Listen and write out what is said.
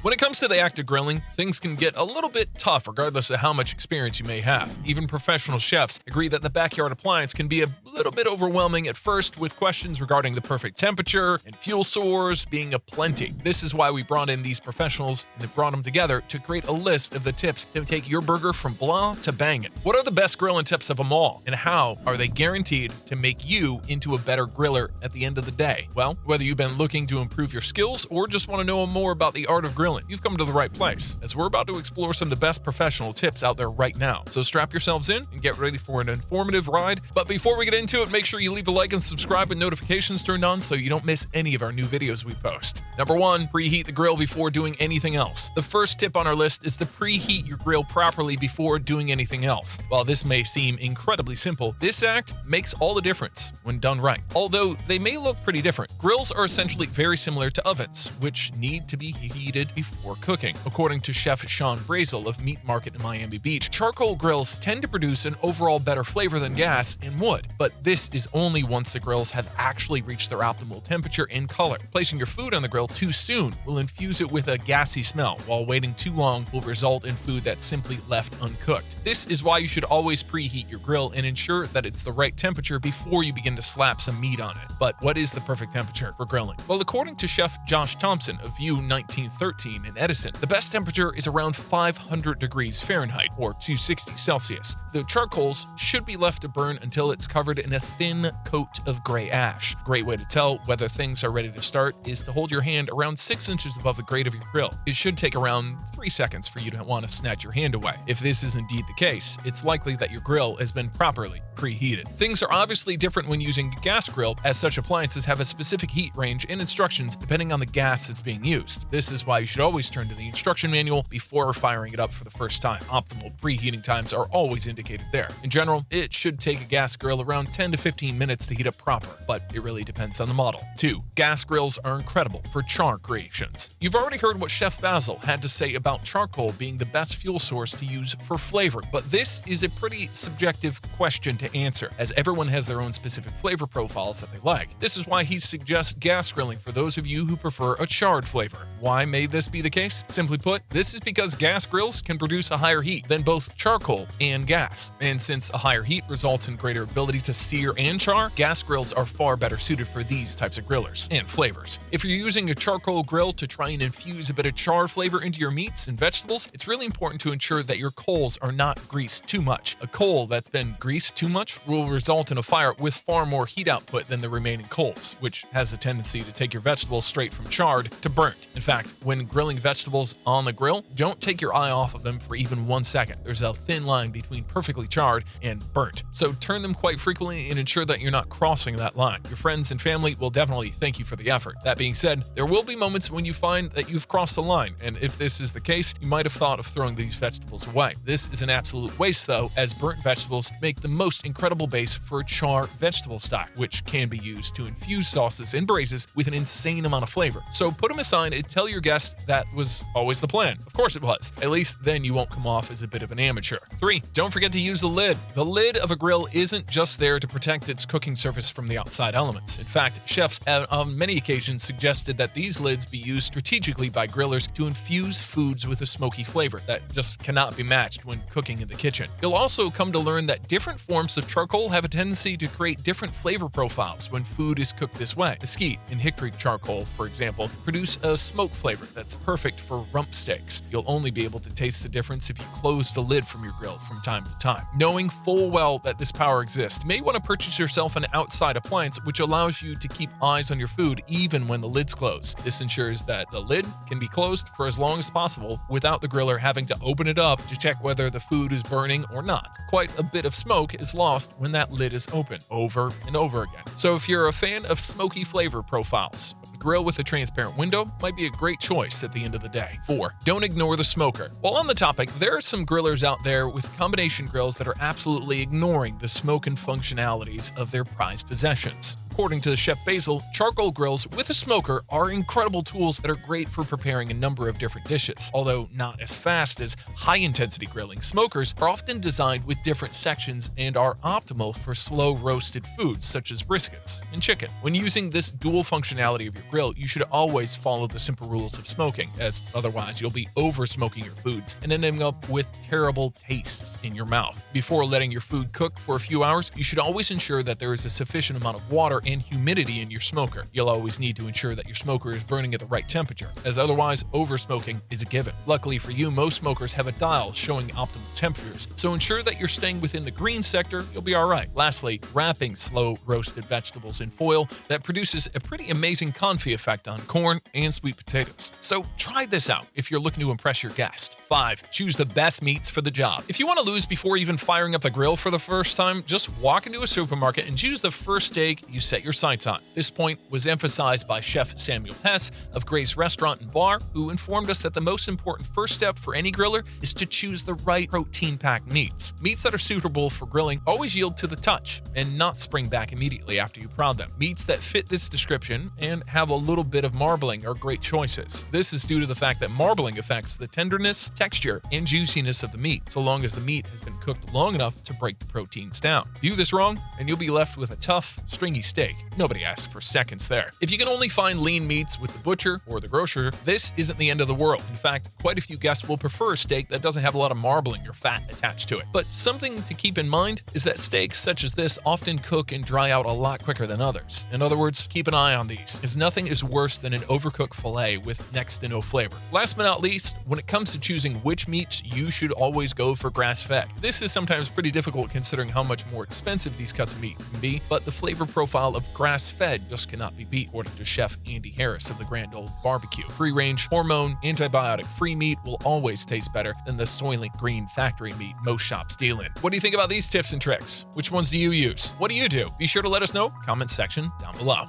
When it comes to the act of grilling, things can get a little bit tough regardless of how much experience you may have. Even professional chefs agree that the backyard appliance can be a little bit overwhelming at first, with questions regarding the perfect temperature and fuel source being aplenty. This is why we brought in these professionals and brought them together to create a list of the tips to take your burger from blah to bangin'. What are the best grilling tips of them all, and how are they guaranteed to make you into a better griller at the end of the day? Well, whether you've been looking to improve your skills or just want to know more about the art of grilling, you've come to the right place, as we're about to explore some of the best professional tips out there right now. So strap yourselves in and get ready for an informative ride. But before we get into it, make sure you leave a like and subscribe with notifications turned on so you don't miss any of our new videos we post. Number 1, preheat the grill before doing anything else. The first tip on our list is to preheat your grill properly before doing anything else. While this may seem incredibly simple, this act makes all the difference when done right. Although they may look pretty different, grills are essentially very similar to ovens, which need to be heated before cooking. According to Chef Sean Brazel of Meat Market in Miami Beach, charcoal grills tend to produce an overall better flavor than gas and wood, but this is only once the grills have actually reached their optimal temperature and color. Placing your food on the grill too soon will infuse it with a gassy smell, while waiting too long will result in food that's simply left uncooked. This is why you should always preheat your grill and ensure that it's the right temperature before you begin to slap some meat on it. But what is the perfect temperature for grilling? Well, according to Chef Josh Thompson of View 1913 in Edison, the best temperature is around 500 degrees Fahrenheit or 260 Celsius. The charcoals should be left to burn until it's covered in a thin coat of gray ash. A great way to tell whether things are ready to start is to hold your hand around 6 inches above the grate of your grill. It should take around 3 seconds for you to want to snatch your hand away. If this is indeed the case, it's likely that your grill has been properly preheated. Things are obviously different when using a gas grill, as such appliances have a specific heat range and instructions depending on the gas that's being used. This is why you should always turn to the instruction manual before firing it up for the first time. Optimal preheating times are always indicated there. In general, it should take a gas grill around 10 to 15 minutes to heat up proper, but it really depends on the model. 2. Gas grills are incredible for char creations. You've already heard what Chef Basil had to say about charcoal being the best fuel source to use for flavor, but this is a pretty subjective question to answer, as everyone has their own specific flavor profiles that they like. This is why he suggests gas grilling for those of you who prefer a charred flavor. Why may this be the case? Simply put, this is because gas grills can produce a higher heat than both charcoal and gas. And since a higher heat results in greater ability to sear and char, gas grills are far better suited for these types of grillers and flavors. If you're using a charcoal grill to try and infuse a bit of char flavor into your meats and vegetables, it's really important to ensure that your coals are not greased too much. A coal that's been greased too much will result in a fire with far more heat output than the remaining coals, which has a tendency to take your vegetables straight from charred to burnt. In fact, when grilling vegetables on the grill, don't take your eye off of them for even 1 second. There's a thin line between perfectly charred and burnt, so turn them quite frequently and ensure that you're not crossing that line. Your friends and family will definitely thank you for the effort. That being said, there will be moments when you find that you've crossed the line, and if this is the case, you might have thought of throwing these vegetables away. This is an absolute waste though, as burnt vegetables make the most incredible base for a char vegetable stock, which can be used to infuse sauces and braises with an insane amount of flavor. So put them aside and tell your guests that was always the plan. Of course it was. At least then you won't come off as a bit of an amateur. 3. Don't forget to use the lid. The lid of a grill isn't just there to protect its cooking surface from the outside elements. In fact, chefs have on many occasions suggested that these lids be used strategically by grillers to infuse foods with a smoky flavor that just cannot be matched when cooking in the kitchen. You'll also come to learn that different forms of charcoal have a tendency to create different flavor profiles when food is cooked this way. Mesquite and hickory charcoal, for example, produce a smoke flavor that's perfect for rump steaks. You'll only be able to taste the difference if you close the lid from your grill from time to time. Knowing full well that this power exists, you may want to purchase yourself an outside appliance which allows you to keep eyes on your food even when the lid's closed. This ensures that the lid can be closed for as long as possible without the griller having to open it up to check whether the food is burning or not. Quite a bit of smoke is lost when that lid is open over and over again. So if you're a fan of smoky flavor profiles, a grill with a transparent window might be a great choice at the end of the day. 4. Don't ignore the smoker. While on the topic, there are some grillers out there with combination grills that are absolutely ignoring the smoke and functionalities of their prized possessions. According to Chef Basil, charcoal grills with a smoker are incredible tools that are great for preparing a number of different dishes. Although not as fast as high-intensity grilling, smokers are often designed with different sections and are optimal for slow roasted foods such as briskets and chicken. When using this dual functionality of your grill, you should always follow the simple rules of smoking, as otherwise you'll be over-smoking your foods and ending up with terrible tastes in your mouth. Before letting your food cook for a few hours, you should always ensure that there is a sufficient amount of water and humidity in your smoker. You'll always need to ensure that your smoker is burning at the right temperature, as otherwise over-smoking is a given. Luckily for you, most smokers have a dial showing optimal temperatures, so ensure that you're staying within the green sector, you'll be alright. Lastly, wrapping slow roasted vegetables in foil that produces a pretty amazing confit effect on corn and sweet potatoes. So try this out if you're looking to impress your guest. 5. Choose the best meats for the job. If you want to lose before even firing up the grill for the first time, just walk into a supermarket and choose the first steak you set your sights on. This point was emphasized by Chef Samuel Hess of Gray's Restaurant and Bar, who informed us that the most important first step for any griller is to choose the right protein-packed meats. Meats that are suitable for grilling always yield to the touch and not spring back immediately after you prod them. Meats that fit this description and have a little bit of marbling are great choices. This is due to the fact that marbling affects the tenderness, texture, and juiciness of the meat, so long as the meat has been cooked long enough to break the proteins down. Do this wrong, and you'll be left with a tough, stringy steak. Nobody asks for seconds there. If you can only find lean meats with the butcher or the grocer, this isn't the end of the world. In fact, quite a few guests will prefer a steak that doesn't have a lot of marbling or fat attached to it. But something to keep in mind is that steaks such as this often cook and dry out a lot quicker than others. In other words, keep an eye on these, as nothing is worse than an overcooked filet with next to no flavor. Last but not least, when it comes to choosing which meats, you should always go for grass-fed. This is sometimes pretty difficult considering how much more expensive these cuts of meat can be, but the flavor profile of grass-fed just cannot be beat, according to Chef Andy Harris of the Grand Old Barbecue. Free-range, hormone, antibiotic-free meat will always taste better than the Soylent Green factory meat most shops deal in. What do you think about these tips and tricks? Which ones do you use? What do you do? Be sure to let us know. Comment section down below.